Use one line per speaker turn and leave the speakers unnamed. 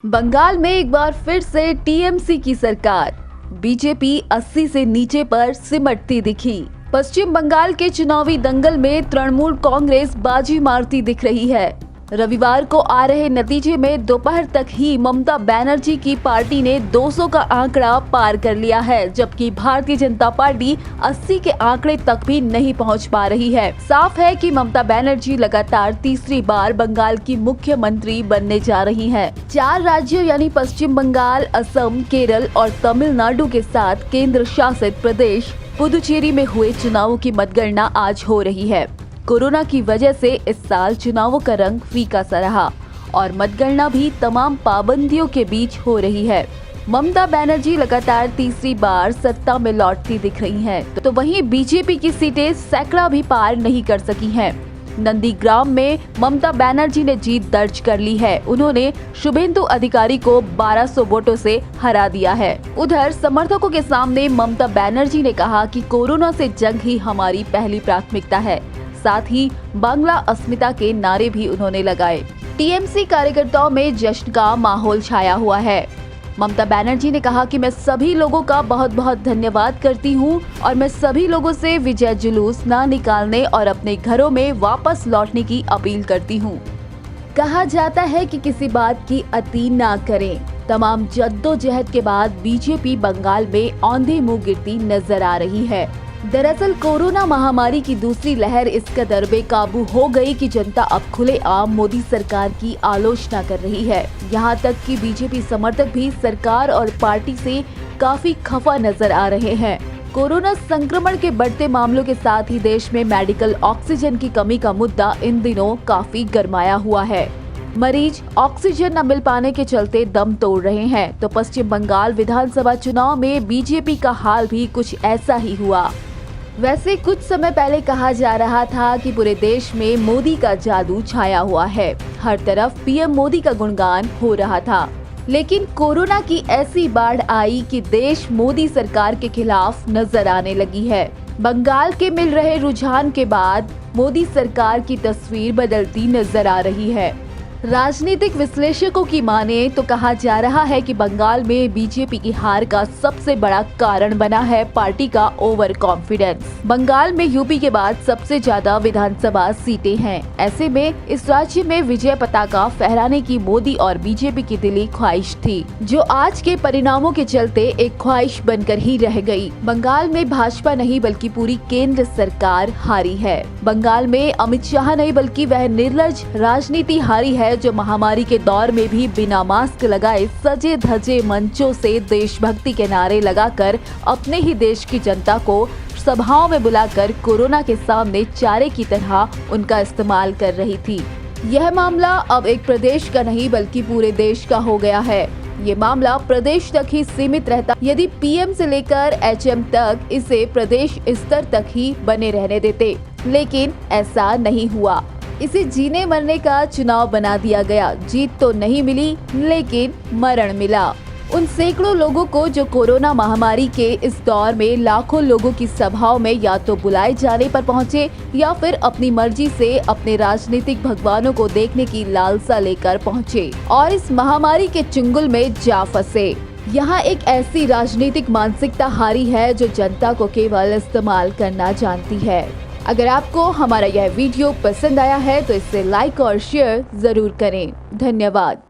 बंगाल में एक बार फिर से टीएमसी की सरकार। बीजेपी 80 से नीचे पर सिमटती दिखी। पश्चिम बंगाल के चुनावी दंगल में तृणमूल कांग्रेस बाजी मारती दिख रही है। रविवार को आ रहे नतीजे में दोपहर तक ही ममता बनर्जी की पार्टी ने 200 का आंकड़ा पार कर लिया है, जबकि भारतीय जनता पार्टी 80 के आंकड़े तक भी नहीं पहुंच पा रही है। साफ है कि ममता बनर्जी लगातार तीसरी बार बंगाल की मुख्यमंत्री बनने जा रही हैं। 4 राज्यों यानी पश्चिम बंगाल, असम, केरल और तमिलनाडु के साथ केंद्र शासित प्रदेश पुदुचेरी में हुए चुनावों की मतगणना आज हो रही है। कोरोना की वजह से इस साल चुनावों का रंग फीका सा रहा और मतगणना भी तमाम पाबंदियों के बीच हो रही है। ममता बनर्जी लगातार तीसरी बार सत्ता में लौटती दिख रही हैं, तो वहीं बीजेपी की सीटें सैकड़ा भी पार नहीं कर सकी हैं। नंदीग्राम में ममता बनर्जी ने जीत दर्ज कर ली है। उन्होंने शुभेंदु अधिकारी को 1200 वोटों से हरा दिया है। उधर समर्थकों के सामने ममता बनर्जी ने कहा कि कोरोना से जंग ही हमारी पहली प्राथमिकता है। साथ ही बांग्ला अस्मिता के नारे भी उन्होंने लगाए। टीएमसी कार्यकर्ताओं में जश्न का माहौल छाया हुआ है। ममता बनर्जी ने कहा कि मैं सभी लोगों का बहुत बहुत धन्यवाद करती हूं और मैं सभी लोगों से विजय जुलूस न निकालने और अपने घरों में वापस लौटने की अपील करती हूं। कहा जाता है कि किसी बात की अति ना करें। तमाम जद्दोजहद के बाद बीजेपी बंगाल में औंधे मुंह गिरती नजर आ रही है। दरअसल कोरोना महामारी की दूसरी लहर इस कदर बेकाबू हो गई कि जनता अब खुलेआम मोदी सरकार की आलोचना कर रही है। यहाँ तक कि बीजेपी समर्थक भी सरकार और पार्टी से काफी खफा नजर आ रहे हैं। कोरोना संक्रमण के बढ़ते मामलों के साथ ही देश में मेडिकल ऑक्सीजन की कमी का मुद्दा इन दिनों काफी गरमाया हुआ है। मरीज ऑक्सीजन न मिल पाने के चलते दम तोड़ रहे हैं, तो पश्चिम बंगाल विधानसभा चुनाव में बीजेपी का हाल भी कुछ ऐसा ही हुआ। वैसे कुछ समय पहले कहा जा रहा था कि पूरे देश में मोदी का जादू छाया हुआ है। हर तरफ पीएम मोदी का गुणगान हो रहा था, लेकिन कोरोना की ऐसी बाढ़ आई कि देश मोदी सरकार के खिलाफ नजर आने लगी है। बंगाल के मिल रहे रुझान के बाद मोदी सरकार की तस्वीर बदलती नजर आ रही है। राजनीतिक विश्लेषकों की माने तो कहा जा रहा है कि बंगाल में बीजेपी की हार का सबसे बड़ा कारण बना है पार्टी का ओवर कॉन्फिडेंस। बंगाल में यूपी के बाद सबसे ज्यादा विधानसभा सीटें हैं। ऐसे में इस राज्य में विजय पताका फहराने की मोदी और बीजेपी की दिली ख्वाहिश थी, जो आज के परिणामों के चलते एक ख्वाहिश बनकर ही रह गई। बंगाल में भाजपा नहीं बल्कि पूरी केंद्र सरकार हारी है। बंगाल में अमित शाह नहीं बल्कि वह निर्लज राजनीति हारी है, जो महामारी के दौर में भी बिना मास्क लगाए सजे धजे मंचों से देशभक्ति के नारे लगाकर अपने ही देश की जनता को सभाओं में बुलाकर कोरोना के सामने चारे की तरह उनका इस्तेमाल कर रही थी। यह मामला अब एक प्रदेश का नहीं बल्कि पूरे देश का हो गया है। ये मामला प्रदेश तक ही सीमित रहता यदि पीएम से लेकर एचएम तक इसे प्रदेश स्तर तक ही बने रहने देते, लेकिन ऐसा नहीं हुआ। इसे जीने मरने का चुनाव बना दिया गया। जीत तो नहीं मिली, लेकिन मरण मिला। उन सैकड़ों लोगों को जो कोरोना महामारी के इस दौर में लाखों लोगों की सभाओं में या तो बुलाए जाने पर पहुंचे या फिर अपनी मर्जी से अपने राजनीतिक भगवानों को देखने की लालसा लेकर पहुंचे और इस महामारी के चुंगल में जा फंसे। यहाँ एक ऐसी राजनीतिक मानसिकता हारी है जो जनता को केवल इस्तेमाल करना जानती है। अगर आपको हमारा यह वीडियो पसंद आया है तो इसे लाइक और शेयर जरूर करें। धन्यवाद।